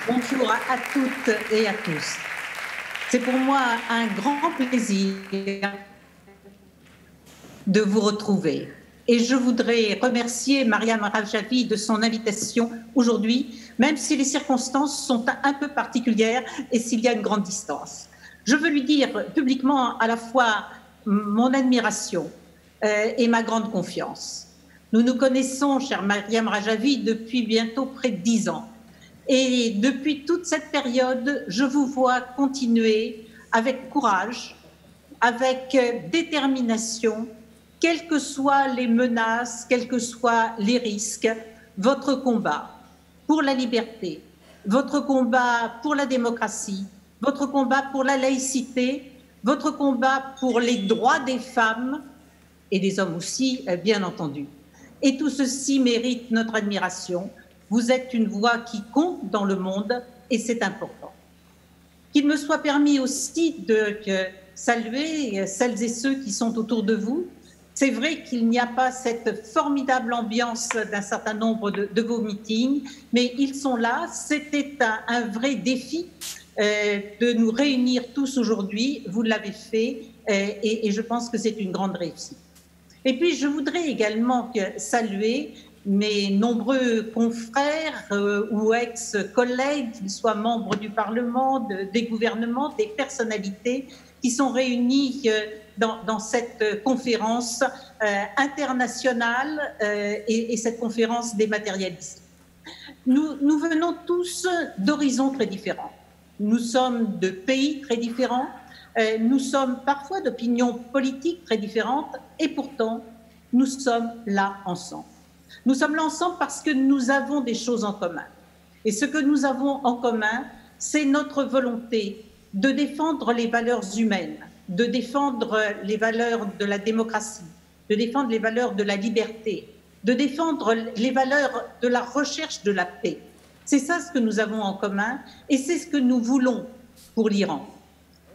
Bonjour à toutes et à tous. C'est pour moi un grand plaisir de vous retrouver. Et je voudrais remercier Mariam Rajavi de son invitation aujourd'hui, même si les circonstances sont un peu particulières et s'il y a une grande distance. Je veux lui dire publiquement à la fois mon admiration et ma grande confiance. Nous nous connaissons, chère Mariam Rajavi, depuis bientôt près de 10 ans. Et depuis toute cette période, je vous vois continuer avec courage, avec détermination, quelles que soient les menaces, quels que soient les risques, votre combat pour la liberté, votre combat pour la démocratie, votre combat pour la laïcité, votre combat pour les droits des femmes et des hommes aussi, bien entendu. Et tout ceci mérite notre admiration. Vous êtes une voix qui compte dans le monde et c'est important. Qu'il me soit permis aussi de saluer celles et ceux qui sont autour de vous. C'est vrai qu'il n'y a pas cette formidable ambiance d'un certain nombre de vos meetings, mais ils sont là. C'était un vrai défi de nous réunir tous aujourd'hui. Vous l'avez fait et je pense que c'est une grande réussite. Et puis, je voudrais également saluer mes nombreux confrères ou ex-collègues, qu'ils soient membres du Parlement, des gouvernements, des personnalités qui sont réunis dans cette conférence internationale et cette conférence dématérialisée. Nous venons tous d'horizons très différents. Nous sommes de pays très différents. Nous sommes parfois d'opinions politiques très différentes et pourtant, nous sommes là ensemble. Nous sommes là ensemble parce que nous avons des choses en commun. Et ce que nous avons en commun, c'est notre volonté de défendre les valeurs humaines, de défendre les valeurs de la démocratie, de défendre les valeurs de la liberté, de défendre les valeurs de la recherche de la paix. C'est ça ce que nous avons en commun et c'est ce que nous voulons pour l'Iran.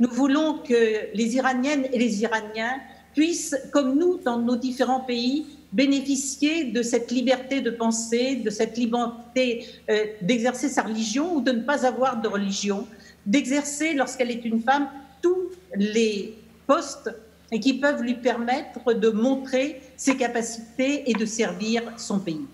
Nous voulons que les Iraniennes et les Iraniens puissent, comme nous, dans nos différents pays, bénéficier de cette liberté de penser, de cette liberté d'exercer sa religion ou de ne pas avoir de religion, d'exercer, lorsqu'elle est une femme, tous les postes qui peuvent lui permettre de montrer ses capacités et de servir son pays.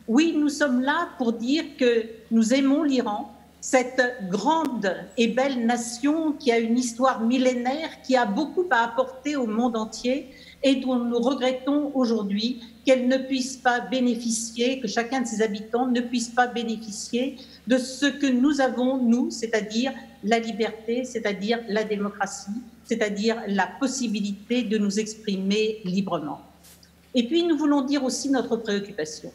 Oui, nous sommes là pour dire que nous aimons l'Iran, cette grande et belle nation qui a une histoire millénaire, qui a beaucoup à apporter au monde entier et dont nous regrettons aujourd'hui qu'elle ne puisse pas bénéficier, que chacun de ses habitants ne puisse pas bénéficier de ce que nous avons, nous, c'est-à-dire la liberté, c'est-à-dire la démocratie, c'est-à-dire la possibilité de nous exprimer librement. Et puis, nous voulons dire aussi notre préoccupation.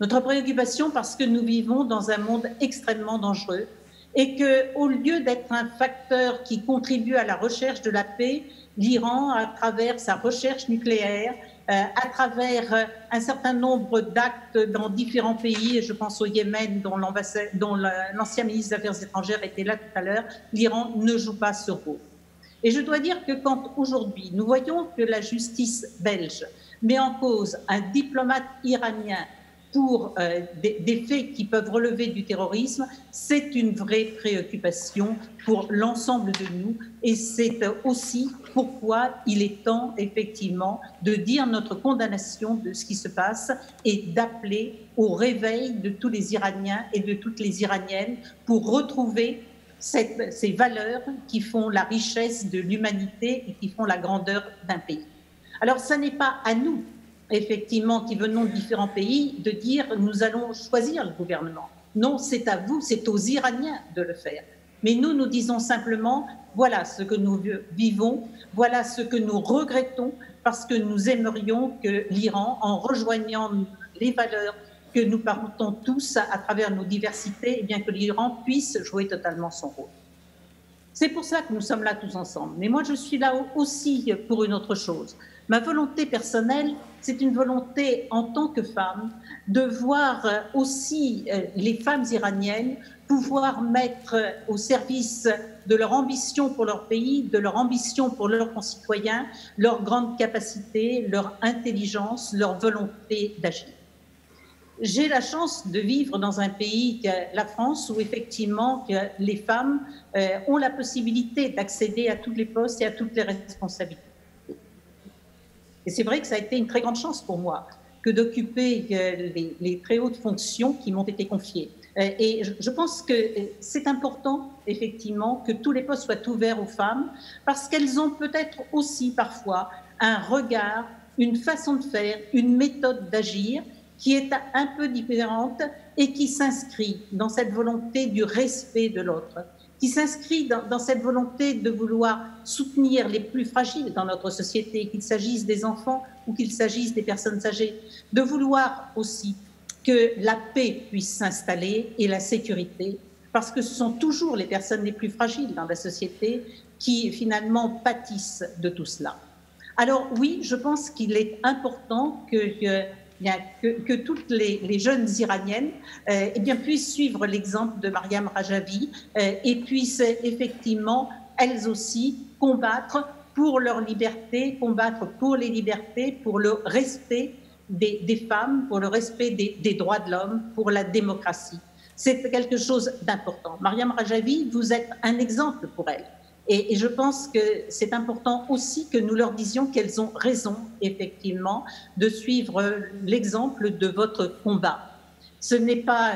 Notre préoccupation parce que nous vivons dans un monde extrêmement dangereux et qu'au lieu d'être un facteur qui contribue à la recherche de la paix, l'Iran, à travers sa recherche nucléaire, à travers un certain nombre d'actes dans différents pays, et je pense au Yémen, dont l'ancien ministre des Affaires étrangères était là tout à l'heure, l'Iran ne joue pas ce rôle. Et je dois dire que quand aujourd'hui nous voyons que la justice belge met en cause un diplomate iranien pour des faits qui peuvent relever du terrorisme, c'est une vraie préoccupation pour l'ensemble de nous et c'est aussi pourquoi il est temps effectivement de dire notre condamnation de ce qui se passe et d'appeler au réveil de tous les Iraniens et de toutes les Iraniennes pour retrouver ces valeurs qui font la richesse de l'humanité et qui font la grandeur d'un pays. Alors, ce n'est pas à nous, effectivement, qui venons de différents pays, de dire nous allons choisir le gouvernement. Non, c'est à vous, c'est aux Iraniens de le faire. Mais nous, nous disons simplement, voilà ce que nous vivons, voilà ce que nous regrettons, parce que nous aimerions que l'Iran, en rejoignant les valeurs que nous portons tous à travers nos diversités, eh bien que l'Iran puisse jouer totalement son rôle. C'est pour ça que nous sommes là tous ensemble. Mais moi, je suis là aussi pour une autre chose. Ma volonté personnelle, c'est une volonté en tant que femme de voir aussi les femmes iraniennes pouvoir mettre au service de leur ambition pour leur pays, de leur ambition pour leurs concitoyens, leur grande capacité, leur intelligence, leur volonté d'agir. j'ai la chance de vivre dans un pays, la France, où effectivement les femmes ont la possibilité d'accéder à tous les postes et à toutes les responsabilités. Et c'est vrai que ça a été une très grande chance pour moi que d'occuper les très hautes fonctions qui m'ont été confiées. Et je pense que c'est important, effectivement, que tous les postes soient ouverts aux femmes, parce qu'elles ont peut-être aussi parfois un regard, une façon de faire, une méthode d'agir qui est un peu différente et qui s'inscrit dans cette volonté du respect de l'autre, qui s'inscrit dans cette volonté de vouloir soutenir les plus fragiles dans notre société, qu'il s'agisse des enfants ou qu'il s'agisse des personnes âgées, de vouloir aussi que la paix puisse s'installer et la sécurité, parce que ce sont toujours les personnes les plus fragiles dans la société qui finalement pâtissent de tout cela. Alors oui, je pense qu'il est important que toutes les jeunes iraniennes puissent suivre l'exemple de Mariam Rajavi et puissent effectivement, elles aussi, combattre pour leur liberté, combattre pour les libertés, pour le respect des femmes, pour le respect des droits de l'homme, pour la démocratie. C'est quelque chose d'important. Mariam Rajavi, vous êtes un exemple pour elles. Et je pense que c'est important aussi que nous leur disions qu'elles ont raison, effectivement, de suivre l'exemple de votre combat. Ce n'est pas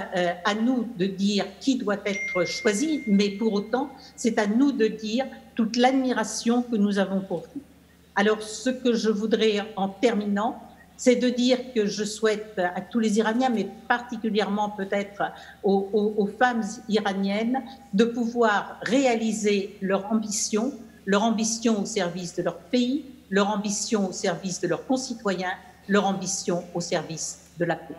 à nous de dire qui doit être choisi, mais pour autant, c'est à nous de dire toute l'admiration que nous avons pour vous. Alors, ce que je voudrais, en terminant, c'est de dire que je souhaite à tous les Iraniens, mais particulièrement peut-être aux femmes iraniennes, de pouvoir réaliser leur ambition au service de leur pays, leur ambition au service de leurs concitoyens, leur ambition au service de la paix.